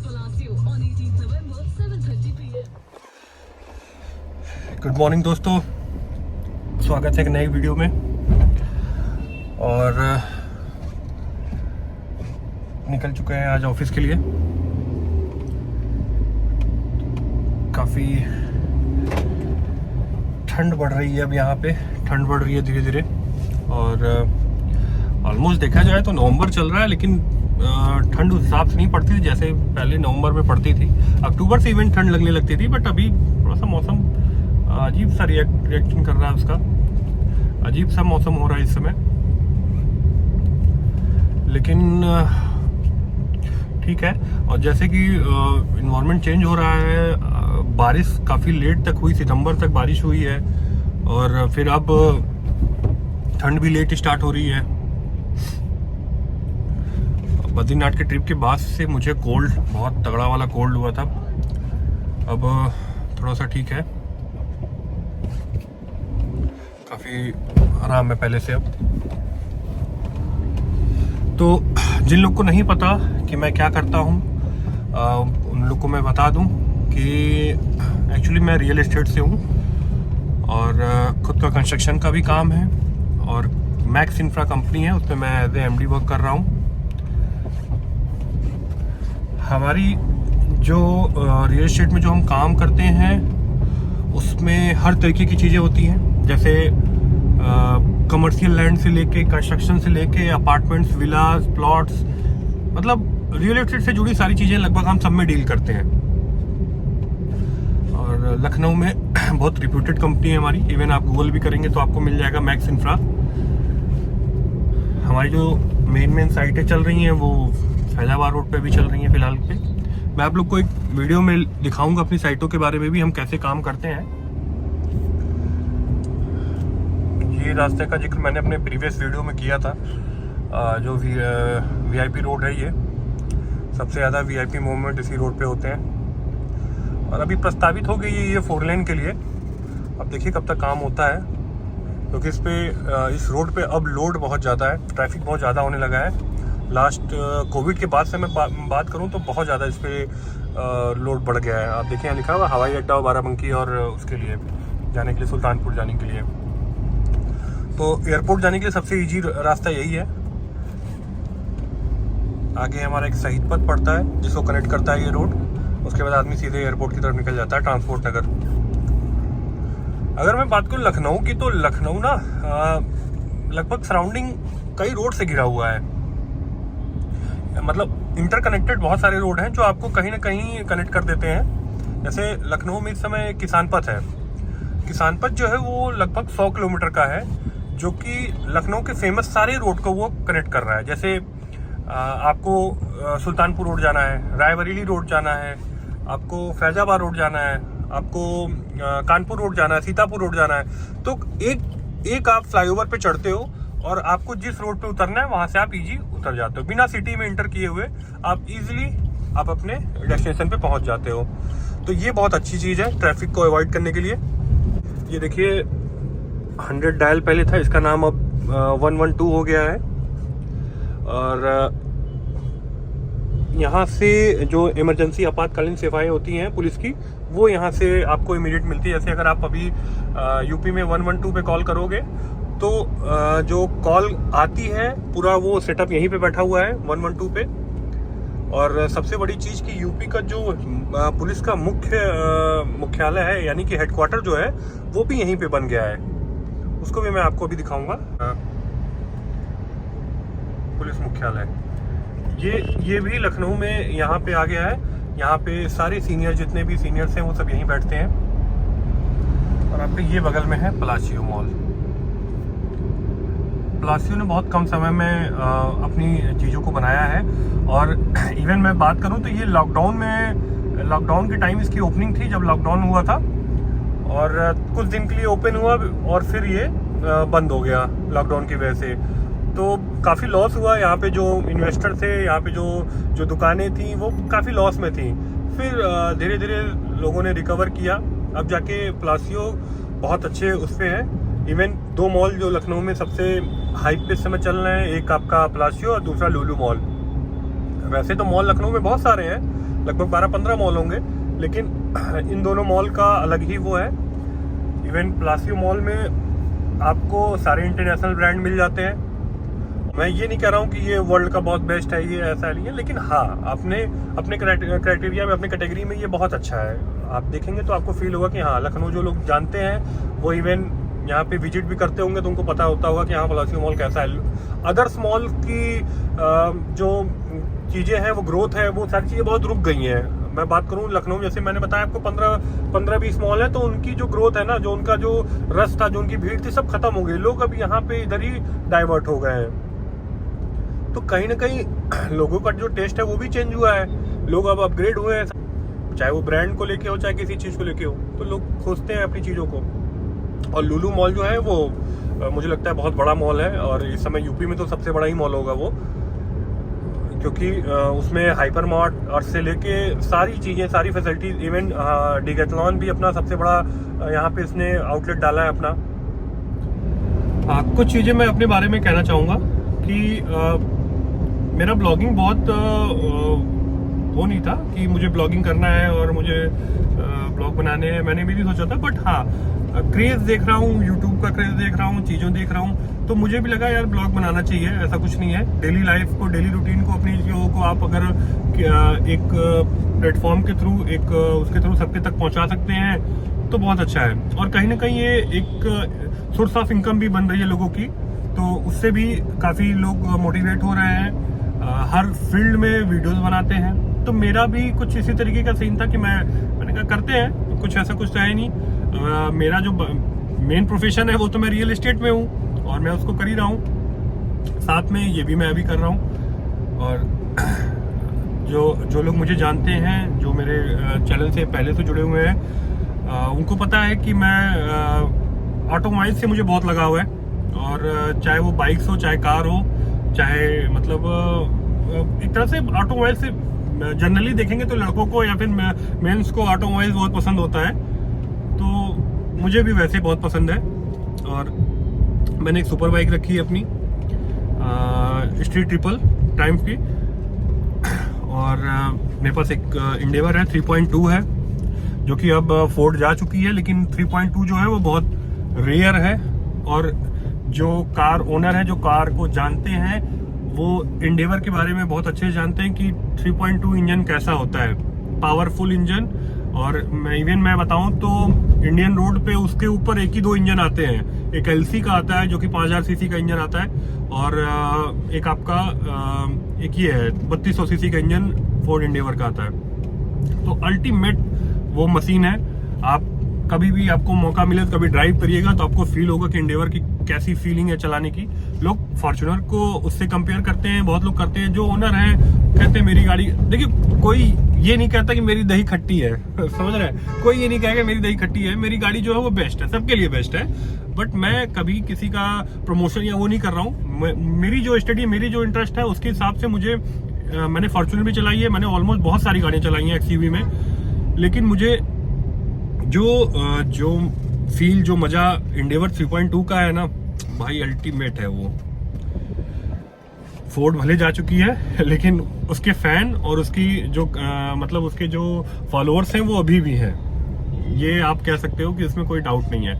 Good morning दोस्तों, स्वागत है एक नई वीडियो में। और निकल चुके हैं आज ऑफिस के लिए। काफ़ी ठंड बढ़ रही है, अब यहाँ पे ठंड बढ़ रही है धीरे धीरे। और ऑलमोस्ट देखा जाए तो नवंबर चल रहा है, लेकिन ठंड उस हिसाब से नहीं पड़ती थी जैसे पहले नवंबर में पड़ती थी। अक्टूबर से इवेंट ठंड लगने लगती थी, बट अभी थोड़ा सा मौसम अजीब सा रिएक्शन कर रहा है, उसका अजीब सा मौसम हो रहा है इस समय। लेकिन ठीक है। और जैसे कि इन्वायरमेंट चेंज हो रहा है, बारिश काफ़ी लेट तक हुई, सितंबर तक बारिश हुई है, और फिर अब ठंड भी लेट स्टार्ट हो रही है। बद्रीनाथ के ट्रिप के बाद से मुझे कोल्ड, बहुत तगड़ा वाला कोल्ड हुआ था। अब थोड़ा सा ठीक है, काफ़ी आराम है पहले से अब। तो जिन लोग को नहीं पता कि मैं क्या करता हूँ, उन लोग को मैं बता दूँ कि एक्चुअली मैं रियल एस्टेट से हूँ, और खुद का कंस्ट्रक्शन का भी काम है, और मैक्स इंफ्रा कंपनी है, उसमें मैं एज ए एमडी वर्क कर रहा हूँ। हमारी जो रियल एस्टेट में जो हम काम करते हैं, उसमें हर तरीके की चीज़ें होती हैं, जैसे कमर्शियल लैंड से लेके, कंस्ट्रक्शन से लेके, अपार्टमेंट्स, विलास, प्लॉट्स, मतलब रियल एस्टेट से जुड़ी सारी चीज़ें लगभग हम सब में डील करते हैं। और लखनऊ में बहुत रिप्यूटेड कंपनी है हमारी, इवन आप गूगल भी करेंगे तो आपको मिल जाएगा मैक्स इंफ्रा। हमारी जो मेन साइटें चल रही हैं वो फैजाबाद रोड पे भी चल रही हैं फिलहाल पे। मैं आप लोग को एक वीडियो में दिखाऊंगा अपनी साइटों के बारे में भी, हम कैसे काम करते हैं। ये रास्ते का जिक्र मैंने अपने प्रीवियस वीडियो में किया था। जो वीआईपी रोड है, ये सबसे ज़्यादा वीआईपी मूवमेंट इसी रोड पे होते हैं। और अभी प्रस्तावित हो गई है ये 4 लेन के लिए। अब देखिए कब तक काम होता है, क्योंकि इस रोड पे अब लोड बहुत ज़्यादा है, ट्रैफिक बहुत ज़्यादा होने लगा है। लास्ट कोविड के बाद से मैं बात करूं तो बहुत ज़्यादा इस पर लोड बढ़ गया है। आप देखें यहाँ लिखा हुआ हवाई अड्डा बाराबंकी, और उसके लिए जाने के लिए, सुल्तानपुर जाने के लिए, तो एयरपोर्ट जाने के लिए सबसे इजी रास्ता यही है। आगे हमारा एक शहीद पथ पड़ता है जिसको कनेक्ट करता है ये रोड, उसके बाद आदमी सीधे एयरपोर्ट की तरफ निकल जाता है, ट्रांसपोर्ट नगर। अगर मैं बात करूँ लखनऊ की, तो लखनऊ ना लगभग सराउंडिंग कई रोड से घिरा हुआ है। मतलब इंटरकनेक्टेड बहुत सारे रोड हैं जो आपको कहीं ना कहीं कनेक्ट कर देते हैं। जैसे लखनऊ में इस समय किसान पथ है। किसान पथ जो है वो लगभग 100 किलोमीटर का है, जो कि लखनऊ के फेमस सारे रोड को वो कनेक्ट कर रहा है। जैसे आपको सुल्तानपुर रोड जाना है, रायबरेली रोड जाना है, आपको फैजाबाद रोड जाना है, आपको कानपुर रोड जाना है, सीतापुर रोड जाना है, तो एक आप फ्लाईओवर पे चढ़ते हो और आपको जिस रोड पे उतरना है वहां से आप इजी उतर जाते हो, बिना सिटी में एंटर किए हुए आप इजीली आप अपने डेस्टिनेशन पे पहुंच जाते हो। तो ये बहुत अच्छी चीज़ है ट्रैफिक को अवॉइड करने के लिए। ये देखिए 100 डायल पहले था, इसका नाम अब 112 हो गया है। और यहाँ से जो इमरजेंसी आपातकालीन सेवाएं होती हैं पुलिस की, वो यहाँ से आपको इमीडिएट मिलती है। जैसे अगर आप अभी यूपी में 112 पे कॉल करोगे तो जो कॉल आती है पूरा वो सेटअप यहीं पे बैठा हुआ है 112 पे। और सबसे बड़ी चीज़ कि यूपी का जो पुलिस का मुख्यालय है, यानी कि हेडक्वार्टर जो है, वो भी यहीं पे बन गया है। उसको भी मैं आपको अभी दिखाऊंगा। पुलिस मुख्यालय ये भी लखनऊ में यहाँ पे आ गया है। यहाँ पे सारे सीनियर, जितने भी सीनियर्स हैं वो सब यहीं बैठते हैं। और आपके ये बगल में है पलाशियो मॉल। पलाशियो ने बहुत कम समय में अपनी चीज़ों को बनाया है। और इवन मैं बात करूं तो ये लॉकडाउन के टाइम इसकी ओपनिंग थी, जब लॉकडाउन हुआ था, और कुछ दिन के लिए ओपन हुआ और फिर ये बंद हो गया लॉकडाउन की वजह से। तो काफ़ी लॉस हुआ यहाँ पे। जो इन्वेस्टर थे यहाँ पे, जो दुकानें थी वो काफ़ी लॉस में थी। फिर धीरे धीरे लोगों ने रिकवर किया। अब जाके पलाशियो बहुत अच्छे उस पर है। इवन 2 मॉल जो लखनऊ में सबसे हाइप पे समय चल रहे हैं, एक आपका पलाशियो और दूसरा लुलु मॉल। वैसे तो मॉल लखनऊ में बहुत सारे हैं, लगभग 12-15 मॉल होंगे, लेकिन इन दोनों मॉल का अलग ही वो है। इवन प्लासियो मॉल में आपको सारे इंटरनेशनल ब्रांड मिल जाते हैं। मैं ये नहीं कह रहा हूँ कि ये वर्ल्ड का बहुत बेस्ट है, ये ऐसा नहीं है, लेकिन हाँ अपने क्राइटेरिया में, अपने कैटेगरी में ये बहुत अच्छा है। आप देखेंगे तो आपको फील होगा कि हाँ, लखनऊ जो लोग जानते हैं वो इवन यहाँ पे विजिट भी करते होंगे तो उनको पता होता होगा कि हाँ प्लासियो मॉल कैसा है। अदर्स मॉल की जो चीज़ें हैं, वो ग्रोथ है, वो सारी चीज़ें बहुत रुक गई हैं। मैं बात करूँ लखनऊ, जैसे मैंने बताया आपको 15-20 मॉल है, तो उनकी जो ग्रोथ है ना, जो उनका जो रस था, जो उनकी भीड़ थी, सब खत्म हो गई। लोग अब यहाँ पे इधर ही डाइवर्ट हो गए हैं। तो कहीं ना कहीं लोगों का जो टेस्ट है वो भी चेंज हुआ है। लोग अब अपग्रेड हुए हैं, चाहे वो ब्रांड को लेके हो, चाहे किसी चीज़ को लेके हो, तो लोग खोजते हैं अपनी चीज़ों को। और लुलु मॉल जो है वो मुझे लगता है बहुत बड़ा मॉल है, और इस समय यूपी में तो सबसे बड़ा ही मॉल होगा वो, क्योंकि उसमें हाइपर मार्ट और से लेके सारी चीज़ें, सारी फैसिलिटीज, इवन डिकैथलॉन भी अपना सबसे बड़ा यहाँ पे इसने आउटलेट डाला है अपना। कुछ चीज़ें मैं अपने बारे में कहना चाहूँगा कि मेरा ब्लॉगिंग बहुत वो नहीं था कि मुझे ब्लॉगिंग करना है और मुझे ब्लॉग बनाने हैं, मैंने भी नहीं सोचा था। बट हाँ, क्रेज़ देख रहा हूँ, यूट्यूब का क्रेज़ देख रहा हूँ, चीज़ों देख रहा हूँ, तो मुझे भी लगा यार ब्लॉग बनाना चाहिए। ऐसा कुछ नहीं है, डेली लाइफ को, डेली रूटीन को, अपनी चीज़ों को आप अगर एक प्लेटफॉर्म के थ्रू, एक उसके थ्रू सबके तक पहुँचा सकते हैं तो बहुत अच्छा है। और कहीं ना कहीं ये एक सोर्स ऑफ इनकम भी बन रही है लोगों की, तो उससे भी काफ़ी लोग मोटिवेट हो रहे हैं, हर फील्ड में वीडियोस बनाते हैं। तो मेरा भी कुछ इसी तरीके का सीन था कि मैंने कहा करते हैं, कुछ ऐसा कुछ तो है नहीं। मेरा जो मेन प्रोफेशन है वो तो मैं रियल एस्टेट में हूँ और मैं उसको कर ही रहा हूँ, साथ में ये भी मैं अभी कर रहा हूँ। और जो लोग मुझे जानते हैं, जो मेरे चैनल से पहले से जुड़े हुए हैं, उनको पता है कि मैं ऑटोमोबाइल से मुझे बहुत लगाव है। और चाहे वो बाइक्स हो, चाहे कार हो, चाहे मतलब एक तरह से ऑटोमोबाइल से जनरली देखेंगे तो लड़कों को या फिर मेंस को ऑटोमोबाइल बहुत पसंद होता है, तो मुझे भी वैसे बहुत पसंद है। और मैंने एक सुपर बाइक रखी है अपनी, स्ट्रीट ट्रिपल ट्रायम्फ की, और मेरे पास एक इंडेवर है 3.2 है, जो कि अब फोर्ड जा चुकी है, लेकिन 3.2 जो है वो बहुत रेयर है। और जो कार ओनर है, जो कार को जानते हैं, वो इंडेवर के बारे में बहुत अच्छे से जानते हैं कि 3.2 इंजन कैसा होता है, पावरफुल इंजन। और मैं बताऊं तो इंडियन रोड पे उसके ऊपर एक ही दो इंजन आते हैं, एक एलसी का आता है जो कि 5000 सीसी का इंजन आता है, और एक आपका एक ये है 3200 सीसी का इंजन फोर्ड इंडेवर का आता है। तो अल्टीमेट वो मशीन है। आप कभी भी आपको मौका मिले तो कभी ड्राइव करिएगा तो आपको फील होगा कि इंडेवर की कैसी फीलिंग है चलाने की। लोग फॉर्च्यूनर को उससे कंपेयर करते हैं, बहुत लोग करते हैं। जो ओनर हैं कहते हैं मेरी गाड़ी, देखिए कोई ये नहीं कहता कि मेरी दही खट्टी है समझ रहे हैं, कोई ये नहीं कहेगा मेरी दही खट्टी है। मेरी गाड़ी जो है वो बेस्ट है, सबके लिए बेस्ट है। बट मैं कभी किसी का प्रमोशन या वो नहीं कर रहा हूँ। मेरी जो स्टडी, मेरी जो इंटरेस्ट है उसके हिसाब से मुझे, मैंने फॉर्च्यूनर भी चलाई है, मैंने ऑलमोस्ट बहुत सारी गाड़ियाँ चलाई हैं एक्सयूवी में, लेकिन मुझे जो फील, जो मजा इंडेवर 3.2 का है ना भाई, अल्टीमेट है वो। फोर्ड भले जा चुकी है, लेकिन उसके फैन और उसकी जो मतलब उसके जो फॉलोअर्स हैं वो अभी भी हैं, ये आप कह सकते हो कि इसमें कोई डाउट नहीं है।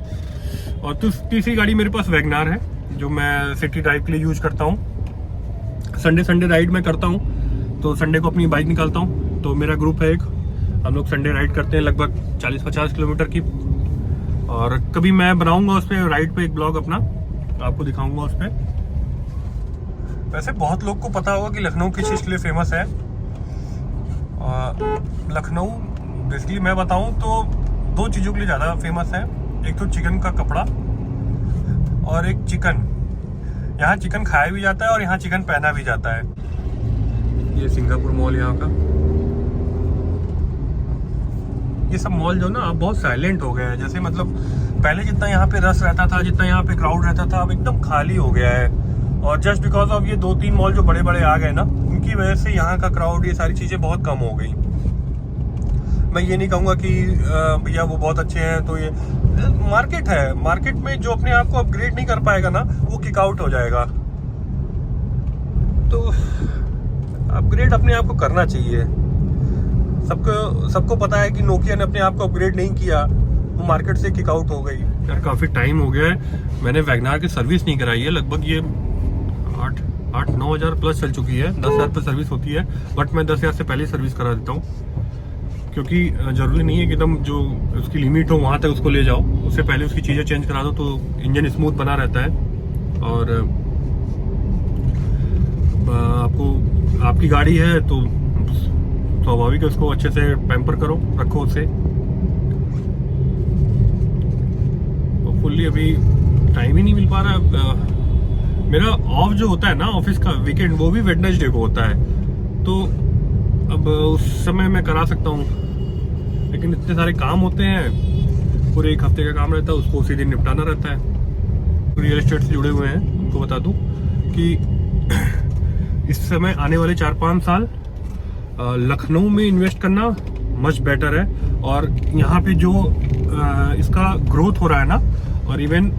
और तीसरी गाड़ी मेरे पास वैगनार है, जो मैं सिटी ड्राइव के लिए यूज करता हूँ। संडे राइड में करता हूँ, तो संडे को अपनी बाइक निकालता हूँ। तो मेरा ग्रुप है एक, हम लोग संडे राइड करते हैं लगभग 40-50 किलोमीटर की। और कभी मैं बनाऊंगा उस पर राइड पे एक ब्लॉग अपना, आपको दिखाऊंगा उस पर। वैसे बहुत लोग को पता होगा कि लखनऊ किस चीज़ के लिए फेमस है। लखनऊ बेसिकली मैं बताऊं तो दो चीज़ों के लिए ज़्यादा फेमस है। एक तो चिकन का कपड़ा और एक चिकन। यहाँ चिकन खाया भी जाता है और यहाँ चिकन पहना भी जाता है। ये सिंगापुर मॉल यहाँ का। ये सब मॉल जो ना अब बहुत साइलेंट हो गया है। जैसे मतलब पहले जितना यहाँ पे रस रहता था, जितना यहाँ पे क्राउड रहता था, अब एकदम खाली हो गया है। और जस्ट बिकॉज ऑफ ये 2-3 मॉल जो बड़े बड़े आ गए ना, उनकी वजह से यहाँ का क्राउड, ये सारी चीज़ें बहुत कम हो गई। मैं ये नहीं कहूँगा कि भैया वो बहुत अच्छे हैं, तो ये मार्केट है। मार्केट में जो अपने आप को अपग्रेड नहीं कर पाएगा ना, वो किक आउट हो जाएगा। तो अपग्रेड अपने आप को करना चाहिए। सबको पता है कि नोकिया ने अपने आप को अपग्रेड नहीं किया, वो मार्केट से किक आउट हो गई। यार काफ़ी टाइम हो गया है, मैंने वैगनार की सर्विस नहीं कराई है। लगभग ये 8-9 हज़ार प्लस चल चुकी है। 10 हज़ार पर सर्विस होती है, बट मैं 10 हज़ार से पहले सर्विस करा देता हूँ, क्योंकि ज़रूरी नहीं है कि एकदम जो उसकी लिमिट हो वहाँ तक उसको ले जाओ। उससे पहले उसकी चीज़ें चेंज करा दो तो इंजन स्मूथ बना रहता है। और आपकी गाड़ी है तो स्वाभाविक है उसको अच्छे से पैम्पर करो, रखो उसे। तो फुल्ली अभी टाइम ही नहीं मिल पा रहा। मेरा ऑफ जो होता है ना ऑफिस का वीकेंड, वो भी वेडनेसडे को होता है, तो अब उस समय मैं करा सकता हूँ, लेकिन इतने सारे काम होते हैं, पूरे एक हफ्ते का काम रहता है, उसको उसी दिन निपटाना रहता है। रियल एस्टेट से जुड़े हुए हैं, उनको बता दूँ कि इस समय आने वाले 4-5 साल लखनऊ में इन्वेस्ट करना मच बेटर है। और यहाँ पे जो इसका ग्रोथ हो रहा है ना, और इवन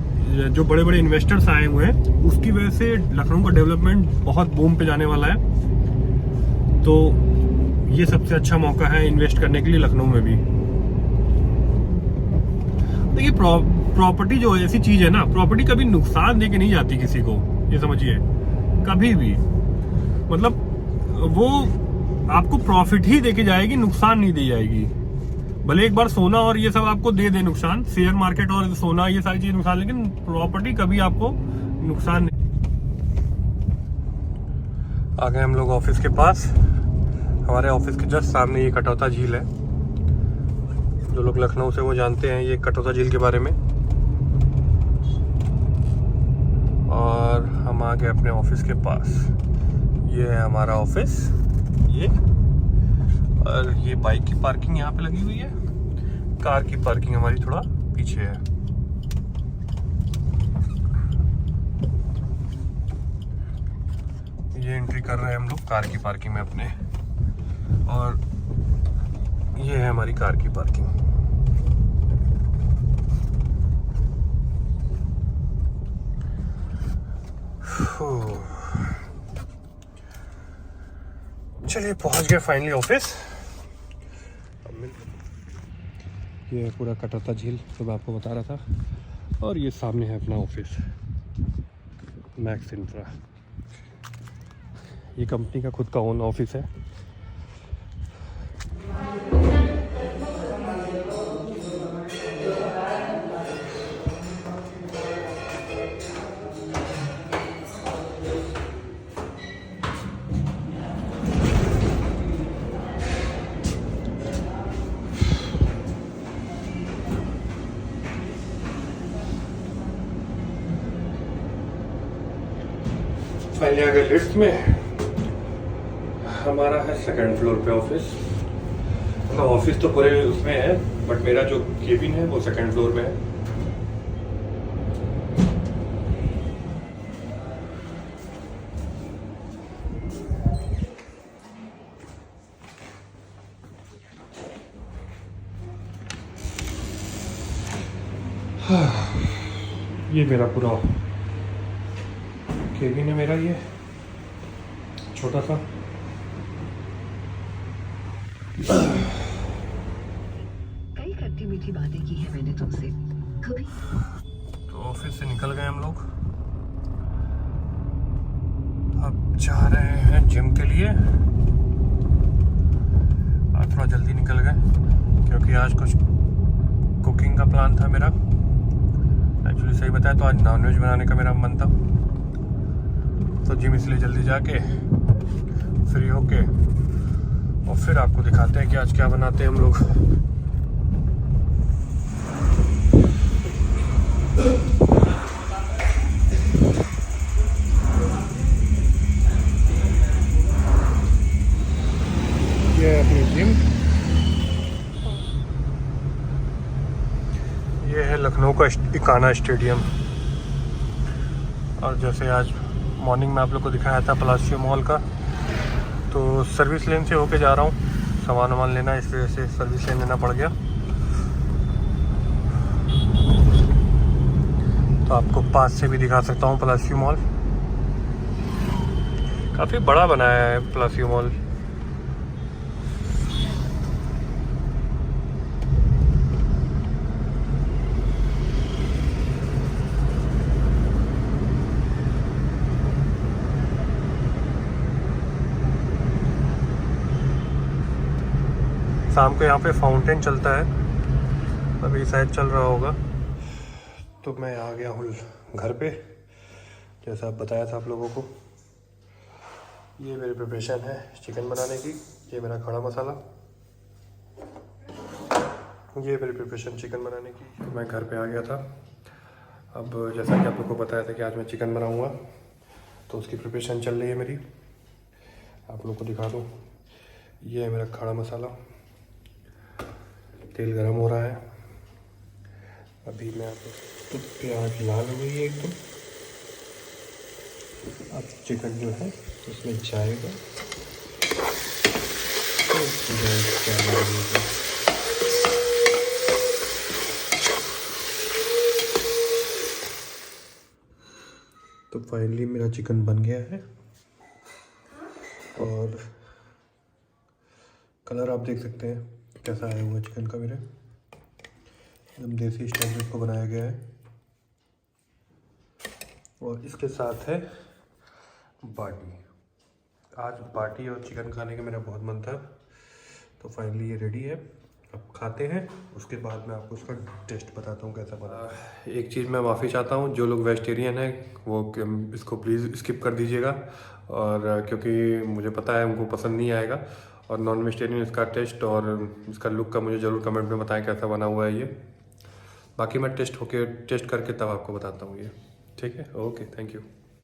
जो बड़े बड़े इन्वेस्टर्स आए हुए हैं, उसकी वजह से लखनऊ का डेवलपमेंट बहुत बूम पे जाने वाला है। तो ये सबसे अच्छा मौका है इन्वेस्ट करने के लिए लखनऊ में भी। देखिए प्रॉपर्टी जो ऐसी चीज है ना, प्रॉपर्टी कभी नुकसान दे के नहीं जाती किसी को, ये समझिए, कभी भी। मतलब वो आपको प्रॉफिट ही देके जाएगी, नुकसान नहीं दी जाएगी। भले एक बार सोना और ये सब आपको दे दे नुकसान, शेयर मार्केट और सोना ये सारी चीज नुकसान, लेकिन प्रॉपर्टी कभी आपको नुकसान नहीं। आ गए हम लोग ऑफिस के पास। हमारे ऑफिस के जस्ट सामने ये कटौता झील है। जो लोग लखनऊ से वो जानते हैं ये कटौता झील के बारे में। और हम आ गए अपने ऑफिस के पास। ये है हमारा ऑफिस, ये। और ये बाइक की पार्किंग यहाँ पे लगी हुई है, कार की पार्किंग हमारी थोड़ा पीछे है। ये एंट्री कर रहे हैं हम लोग कार की पार्किंग में अपने, और ये है हमारी कार की पार्किंग। चलिए पहुंच गए फाइनली ऑफिस। ये है पूरा कटौता झील, जो मैं आपको बता रहा था। और ये सामने है अपना ऑफिस, मैक्स इंफ्रा। ये कंपनी का खुद का ओन ऑफिस है। फाइनली आ गए लिफ्ट में। हमारा है 2nd फ्लोर पे ऑफिस। मतलब ऑफिस तो पूरे उसमें है, बट मेरा जो केबिन है वो 2nd फ्लोर पे है। ये मेरा पूरा केबिन है, मेरा ये छोटा सा। कई खट्टी मीठी बातें की है मैंने तुमसे कभी। तो ऑफिस से निकल गए हम लोग, अब जा रहे हैं जिम के लिए। आज थोड़ा जल्दी निकल गए क्योंकि आज कुछ कुकिंग का प्लान था मेरा। एक्चुअली सही बताया तो आज नॉनवेज बनाने का मेरा मन था, तो जिम इसलिए जल्दी जाके फ्री होके और फिर आपको दिखाते हैं कि आज क्या बनाते हैं हम लोग। ये है अपनी जिम। ये है लखनऊ का इकाना स्टेडियम। और जैसे आज मॉर्निंग में आप लोग को दिखाया था पलासियो मॉल का, तो सर्विस लेन से होके जा रहा हूँ, सामान वामान लेना, इस वजह से सर्विस लेन लेना पड़ गया। तो आपको पास से भी दिखा सकता हूँ पलासियो मॉल। काफ़ी बड़ा बनाया है पलासियो मॉल। शाम को यहाँ पे फाउंटेन चलता है, अभी शायद चल रहा होगा। तो मैं आ गया हूँ घर पे, जैसा बताया था आप लोगों को। ये मेरी प्रिपरेशन है चिकन बनाने की। ये मेरा खड़ा मसाला, ये मेरी प्रिपरेशन चिकन बनाने की। तो मैं घर पे आ गया था। अब जैसा कि आप लोगों को बताया था कि आज मैं चिकन बनाऊंगा, तो उसकी प्रिपरेशन चल रही है मेरी। आप लोगों को दिखा दूँ, ये है मेरा खड़ा मसाला। तेल गरम हो रहा है। अभी मैं तो प्याज लाल हो गई है एकदम। अब चिकन जो है उसमें जाएगा। तो फाइनली मेरा चिकन बन गया है और कलर आप देख सकते हैं कैसा आया हुआ चिकन का। मेरे एकदम देसी स्टाइल में इसको बनाया गया है। और इसके साथ है बाटी। आज बाटी और चिकन खाने का मेरा बहुत मन था, तो फाइनली ये रेडी है। अब खाते हैं, उसके बाद मैं आपको उसका टेस्ट बताता हूँ कैसा बना। एक चीज़ मैं माफ़ी चाहता हूँ, जो लोग वेजिटेरियन हैं वो इसको प्लीज़ स्किप कर दीजिएगा, और क्योंकि मुझे पता है उनको पसंद नहीं आएगा। और नॉन वेजिटेरियन इसका टेस्ट और इसका लुक का मुझे ज़रूर कमेंट में बताएं कैसा बना हुआ है ये। बाकी मैं टेस्ट करके तब आपको बताता हूँ ये। ठीक है, ओके, थैंक यू।